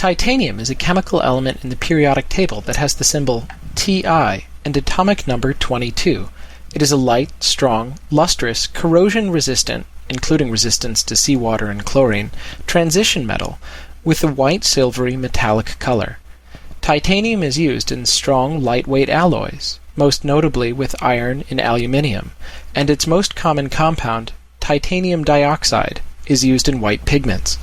Titanium is a chemical element in the periodic table that has the symbol Ti and atomic number 22. It is a light, strong, lustrous, corrosion-resistant, including resistance to seawater and chlorine, transition metal with a white silvery metallic color. Titanium is used in strong, lightweight alloys, most notably with iron and aluminium, and its most common compound, titanium dioxide, is used in white pigments.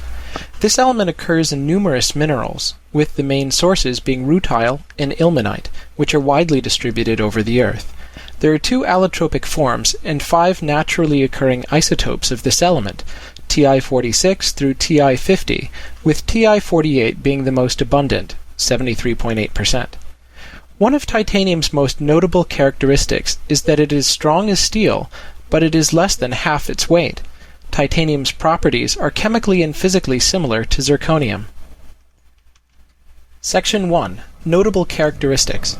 This element occurs in numerous minerals, with the main sources being rutile and ilmenite, which are widely distributed over the Earth. There are 2 allotropic forms and 5 naturally occurring isotopes of this element, Ti46 through Ti50, with Ti48 being the most abundant, 73.8%. One of titanium's most notable characteristics is that it is strong as steel, but it is less than half its weight. Titanium's properties are chemically and physically similar to zirconium. Section 1. Notable characteristics.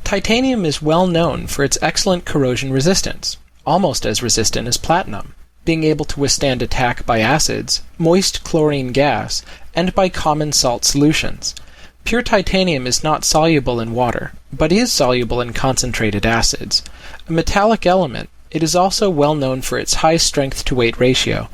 Titanium is well known for its excellent corrosion resistance, almost as resistant as platinum, being able to withstand attack by acids, moist chlorine gas, and by common salt solutions. Pure titanium is not soluble in water, but is soluble in concentrated acids. A metallic element, it is also well known for its high strength-to-weight ratio.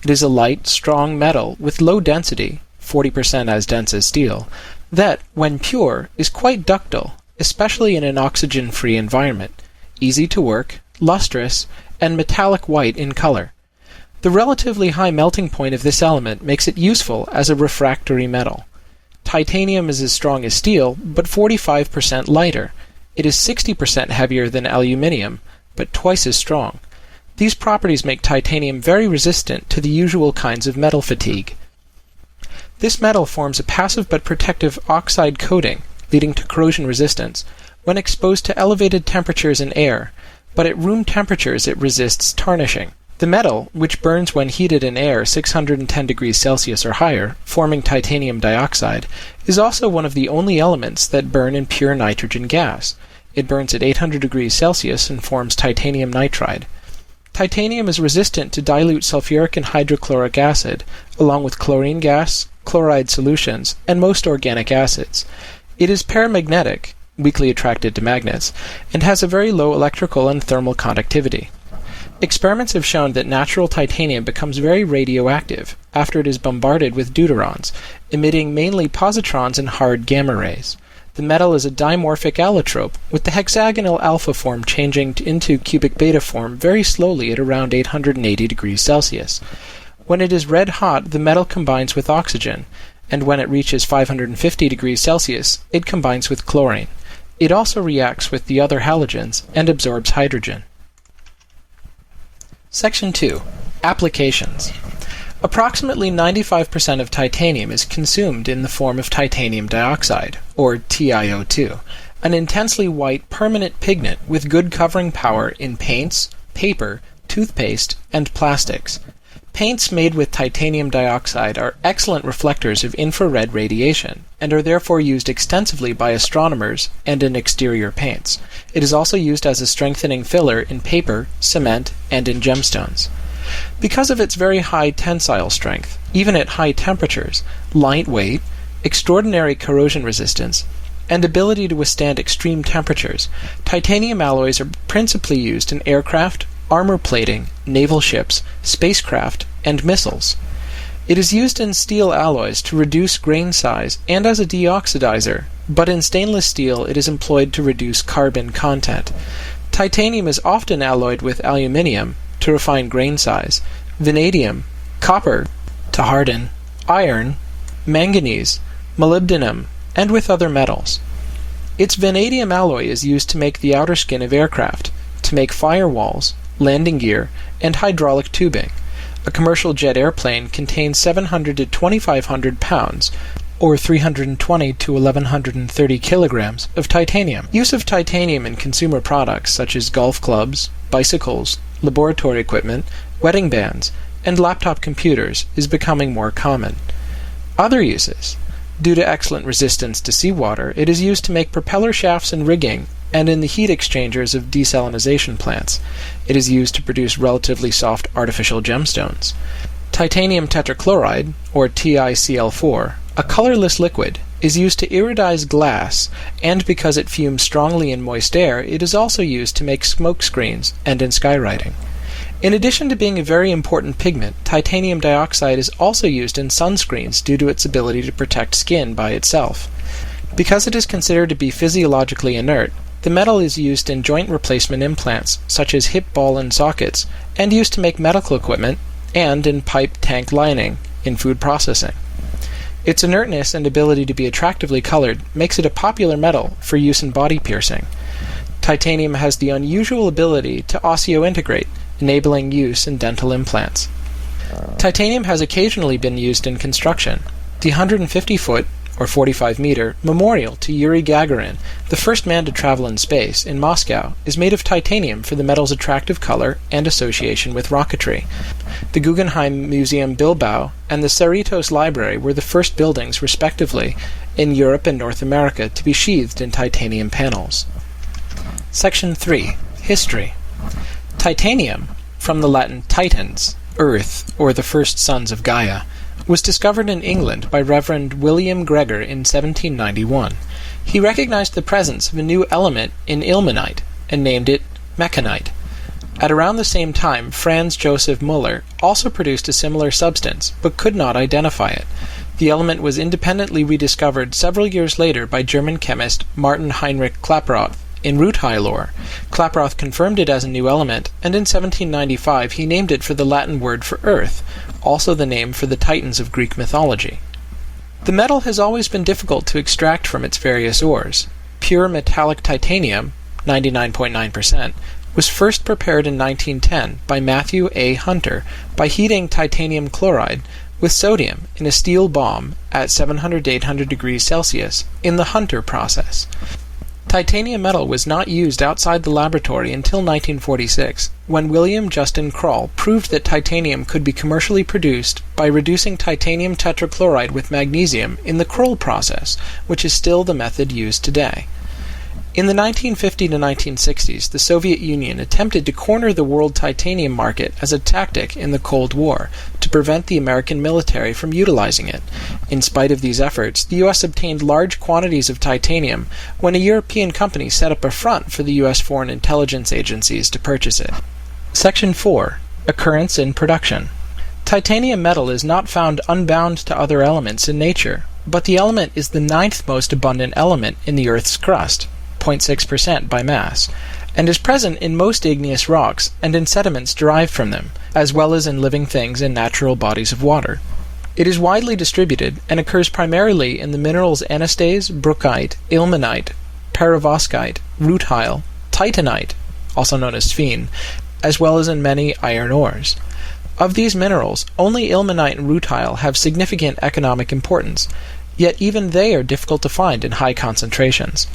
It is a light, strong metal with low density, 40% as dense as steel, that, when pure, is quite ductile, especially in an oxygen-free environment, easy to work, lustrous, and metallic white in color. The relatively high melting point of this element makes it useful as a refractory metal. Titanium is as strong as steel, but 45% lighter. It is 60% heavier than aluminium, but twice as strong. These properties make titanium very resistant to the usual kinds of metal fatigue. This metal forms a passive but protective oxide coating, leading to corrosion resistance, when exposed to elevated temperatures in air, but at room temperatures it resists tarnishing. The metal, which burns when heated in air 610 degrees Celsius or higher, forming titanium dioxide, is also one of the only elements that burn in pure nitrogen gas. It burns at 800 degrees Celsius and forms titanium nitride. Titanium is resistant to dilute sulfuric and hydrochloric acid, along with chlorine gas, chloride solutions, and most organic acids. It is paramagnetic, weakly attracted to magnets, and has a very low electrical and thermal conductivity. Experiments have shown that natural titanium becomes very radioactive after it is bombarded with deuterons, emitting mainly positrons and hard gamma rays. The metal is a dimorphic allotrope, with the hexagonal alpha form changing into cubic beta form very slowly at around 880 degrees Celsius. When it is red hot, the metal combines with oxygen, and when it reaches 550 degrees Celsius, it combines with chlorine. It also reacts with the other halogens and absorbs hydrogen. Section 2. Applications. Approximately 95% of titanium is consumed in the form of titanium dioxide, or TiO2, an intensely white permanent pigment with good covering power in paints, paper, toothpaste, and plastics. Paints made with titanium dioxide are excellent reflectors of infrared radiation, and are therefore used extensively by astronomers and in exterior paints. It is also used as a strengthening filler in paper, cement, and in gemstones. Because of its very high tensile strength, even at high temperatures, light weight, extraordinary corrosion resistance, and ability to withstand extreme temperatures, titanium alloys are principally used in aircraft, armor plating, naval ships, spacecraft, and missiles. It is used in steel alloys to reduce grain size and as a deoxidizer, but in stainless steel it is employed to reduce carbon content. Titanium is often alloyed with aluminium to refine grain size, vanadium, copper to harden, iron, manganese, molybdenum, and with other metals. Its vanadium alloy is used to make the outer skin of aircraft, to make firewalls, landing gear, and hydraulic tubing. A commercial jet airplane contains 700 to 2,500 pounds, or 320 to 1,130 kilograms, of titanium. Use of titanium in consumer products such as golf clubs, bicycles, laboratory equipment, wedding bands, and laptop computers is becoming more common. Other uses. Due to excellent resistance to seawater, it is used to make propeller shafts and rigging, and in the heat exchangers of desalination plants. It is used to produce relatively soft artificial gemstones. Titanium tetrachloride, or TiCl4, A colorless liquid, is used to iridise glass, and because it fumes strongly in moist air, it is also used to make smoke screens and in skywriting. In addition to being a very important pigment, titanium dioxide is also used in sunscreens due to its ability to protect skin by itself. Because it is considered to be physiologically inert, the metal is used in joint replacement implants, such as hip ball and sockets, and used to make medical equipment, and in pipe tank lining, in food processing. Its inertness and ability to be attractively colored makes it a popular metal for use in body piercing. Titanium has the unusual ability to osseointegrate, enabling use in dental implants. Titanium has occasionally been used in construction. The 150-foot, or 45-meter, memorial to Yuri Gagarin, the first man to travel in space, in Moscow, is made of titanium for the metal's attractive color and association with rocketry. The Guggenheim Museum Bilbao and the Cerritos Library were the first buildings, respectively, in Europe and North America to be sheathed in titanium panels. Section 3. History. Titanium, from the Latin titans, earth, or the first sons of Gaia, was discovered in England by Reverend William Gregor in 1791. He recognized the presence of a new element in ilmenite and named it meconite. At around the same time, Franz Joseph Müller also produced a similar substance, but could not identify it. The element was independently rediscovered several years later by German chemist Martin Heinrich Klaproth in rutile ore. Klaproth confirmed it as a new element, and in 1795 he named it for the Latin word for earth, also the name for the Titans of Greek mythology. The metal has always been difficult to extract from its various ores. Pure metallic titanium, 99.9%, was first prepared in 1910 by Matthew A. Hunter by heating titanium chloride with sodium in a steel bomb at 700 to 800 degrees Celsius in the Hunter process. Titanium metal was not used outside the laboratory until 1946, when William Justin Kroll proved that titanium could be commercially produced by reducing titanium tetrachloride with magnesium in the Kroll process, which is still the method used today. In the 1950s to 1960s, the Soviet Union attempted to corner the world titanium market as a tactic in the Cold War to prevent the American military from utilizing it. In spite of these efforts, the U.S. obtained large quantities of titanium when a European company set up a front for the U.S. foreign intelligence agencies to purchase it. Section 4. Occurrence in production. Titanium metal is not found unbound to other elements in nature, but the element is the 9th most abundant element in the Earth's crust, 0.6% by mass, and is present in most igneous rocks and in sediments derived from them, as well as in living things in natural bodies of water. It is widely distributed and occurs primarily in the minerals anastase, brookite, ilmenite, paravoscite, rutile, titanite, also known as sphene, as well as in many iron ores. Of these minerals, only ilmenite and rutile have significant economic importance, yet even they are difficult to find in high concentrations.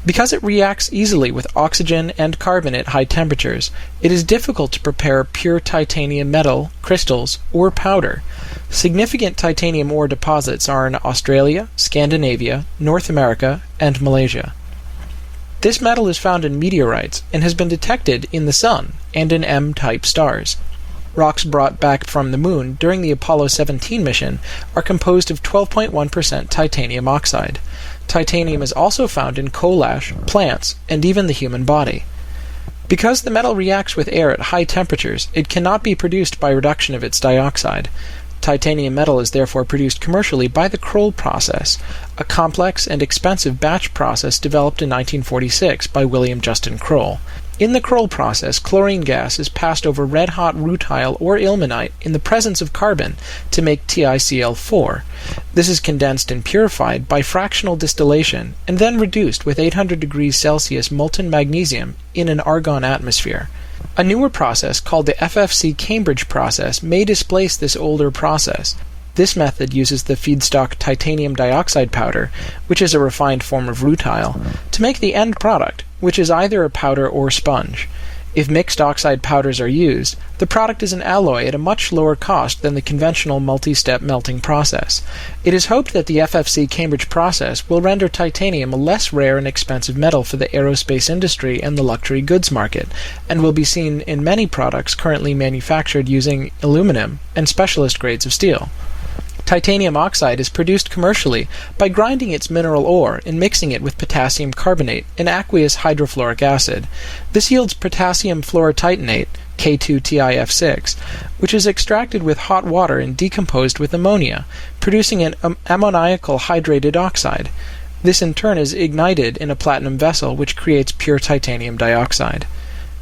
Because it reacts easily with oxygen and carbon at high temperatures, it is difficult to prepare pure titanium metal, crystals, or powder. Significant titanium ore deposits are in Australia, Scandinavia, North America, and Malaysia. This metal is found in meteorites and has been detected in the Sun and in M-type stars. Rocks brought back from the Moon during the Apollo 17 mission are composed of 12.1% titanium oxide. Titanium is also found in coal ash, plants, and even the human body. Because the metal reacts with air at high temperatures, it cannot be produced by reduction of its dioxide. Titanium metal is therefore produced commercially by the Kroll process, a complex and expensive batch process developed in 1946 by William Justin Kroll. In the Kroll process, chlorine gas is passed over red-hot rutile or ilmenite in the presence of carbon to make TiCl4. This is condensed and purified by fractional distillation and then reduced with 800 degrees Celsius molten magnesium in an argon atmosphere. A newer process called the FFC Cambridge process may displace this older process. This method uses the feedstock titanium dioxide powder, which is a refined form of rutile, to make the end product, which is either a powder or sponge. If mixed oxide powders are used, the product is an alloy at a much lower cost than the conventional multi-step melting process. It is hoped that the FFC Cambridge process will render titanium a less rare and expensive metal for the aerospace industry and the luxury goods market, and will be seen in many products currently manufactured using aluminum and specialist grades of steel. Titanium oxide is produced commercially by grinding its mineral ore and mixing it with potassium carbonate and aqueous hydrofluoric acid. This yields potassium fluorotitanate, K2TiF6, which is extracted with hot water and decomposed with ammonia, producing an ammoniacal hydrated oxide. This in turn is ignited in a platinum vessel, which creates pure titanium dioxide.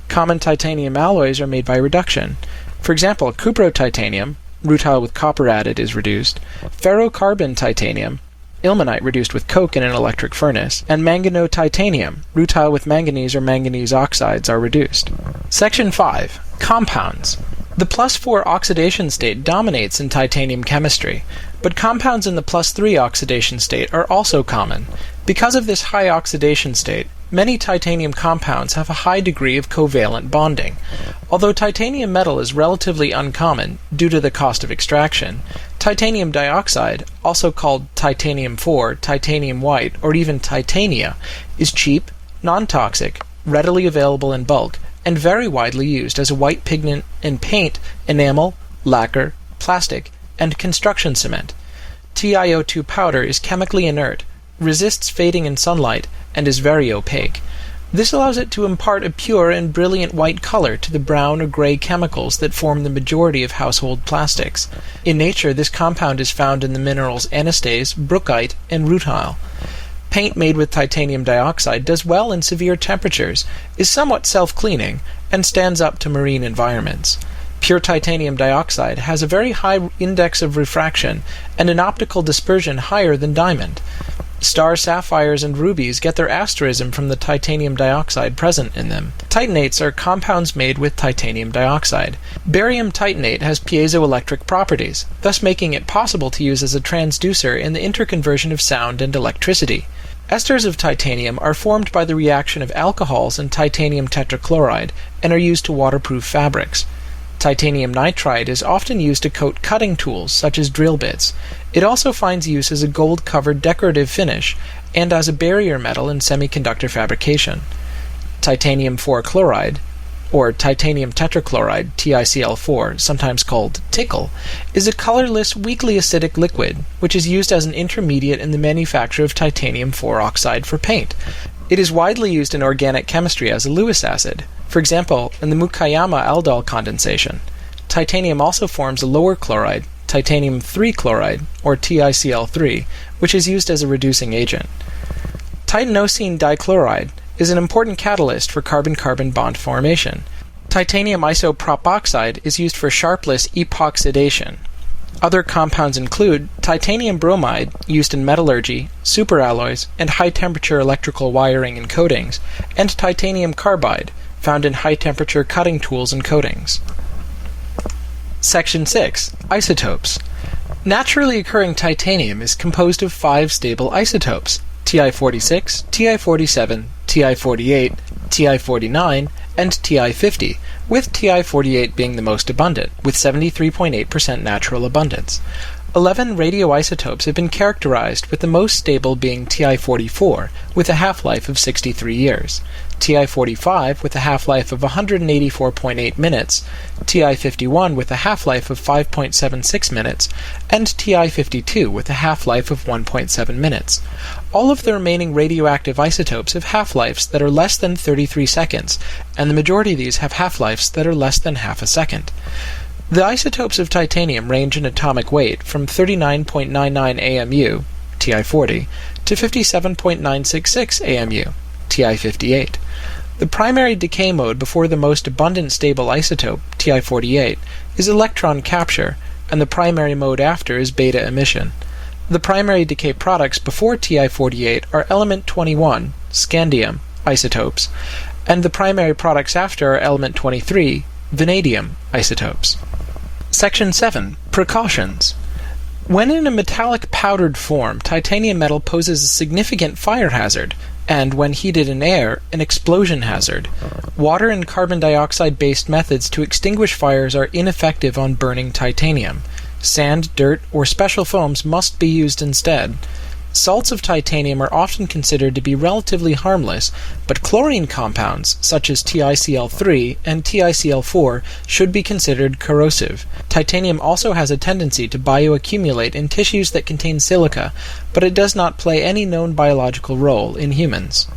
Common titanium alloys are made by reduction. For example, cuprotitanium, rutile with copper added, is reduced. Ferrocarbon titanium, ilmenite reduced with coke in an electric furnace, and manganotitanium, rutile with manganese or manganese oxides, are reduced. Section 5. Compounds. The +4 oxidation state dominates in titanium chemistry, but compounds in the +3 oxidation state are also common. Because of this high oxidation state, many titanium compounds have a high degree of covalent bonding. Although titanium metal is relatively uncommon due to the cost of extraction, titanium dioxide, also called titanium-4, titanium white, or even titania, is cheap, non-toxic, readily available in bulk, and very widely used as a white pigment in paint, enamel, lacquer, plastic, and construction cement. TiO2 powder is chemically inert, resists fading in sunlight, and is very opaque. This allows it to impart a pure and brilliant white color to the brown or gray chemicals that form the majority of household plastics. In nature, this compound is found in the minerals anastase, brookite, and rutile. Paint made with titanium dioxide does well in severe temperatures, is somewhat self-cleaning, and stands up to marine environments. Pure titanium dioxide has a very high index of refraction and an optical dispersion higher than diamond. Star sapphires and rubies get their asterism from the titanium dioxide present in them. Titanates are compounds made with titanium dioxide. Barium titanate has piezoelectric properties, thus making it possible to use as a transducer in the interconversion of sound and electricity. Esters of titanium are formed by the reaction of alcohols and titanium tetrachloride and are used to waterproof fabrics. Titanium nitride is often used to coat cutting tools, such as drill bits. It also finds use as a gold-covered decorative finish and as a barrier metal in semiconductor fabrication. Titanium 4 chloride, or titanium tetrachloride, TiCl4, sometimes called tickle, is a colorless, weakly acidic liquid, which is used as an intermediate in the manufacture of titanium 4 oxide for paint. It is widely used in organic chemistry as a Lewis acid, for example, in the Mukayama aldol condensation. Titanium also forms a lower chloride, titanium 3 chloride, or TiCl3, which is used as a reducing agent. Titanosine dichloride is an important catalyst for carbon-carbon bond formation. Titanium isopropoxide is used for sharpless epoxidation. Other compounds include titanium bromide, used in metallurgy, superalloys, and high-temperature electrical wiring and coatings, and titanium carbide, found in high-temperature cutting tools and coatings. Section 6. Isotopes. Naturally occurring titanium is composed of 5 stable isotopes: Ti46, Ti47, Ti48, Ti49, and Ti50, with Ti48 being the most abundant, with 73.8% natural abundance. 11 radioisotopes have been characterized, with the most stable being Ti44, with a half-life of 63 years, Ti45 with a half-life of 184.8 minutes, Ti51 with a half-life of 5.76 minutes, and Ti52 with a half-life of 1.7 minutes. All of the remaining radioactive isotopes have half-lives that are less than 33 seconds, and the majority of these have half-lives that are less than half a second. The isotopes of titanium range in atomic weight from 39.99 AMU, Ti40, to 57.966 AMU, Ti58. The primary decay mode before the most abundant stable isotope, Ti48, is electron capture, and the primary mode after is beta emission. The primary decay products before Ti48 are element 21, scandium, isotopes, and the primary products after are element 23, vanadium, isotopes. Section 7. Precautions. When in a metallic powdered form, titanium metal poses a significant fire hazard, and when heated in air, an explosion hazard. Water and carbon dioxide-based methods to extinguish fires are ineffective on burning titanium. Sand, dirt, or special foams must be used instead. Salts of titanium are often considered to be relatively harmless, but chlorine compounds, such as TiCl3 and TiCl4, should be considered corrosive. Titanium also has a tendency to bioaccumulate in tissues that contain silica, but it does not play any known biological role in humans.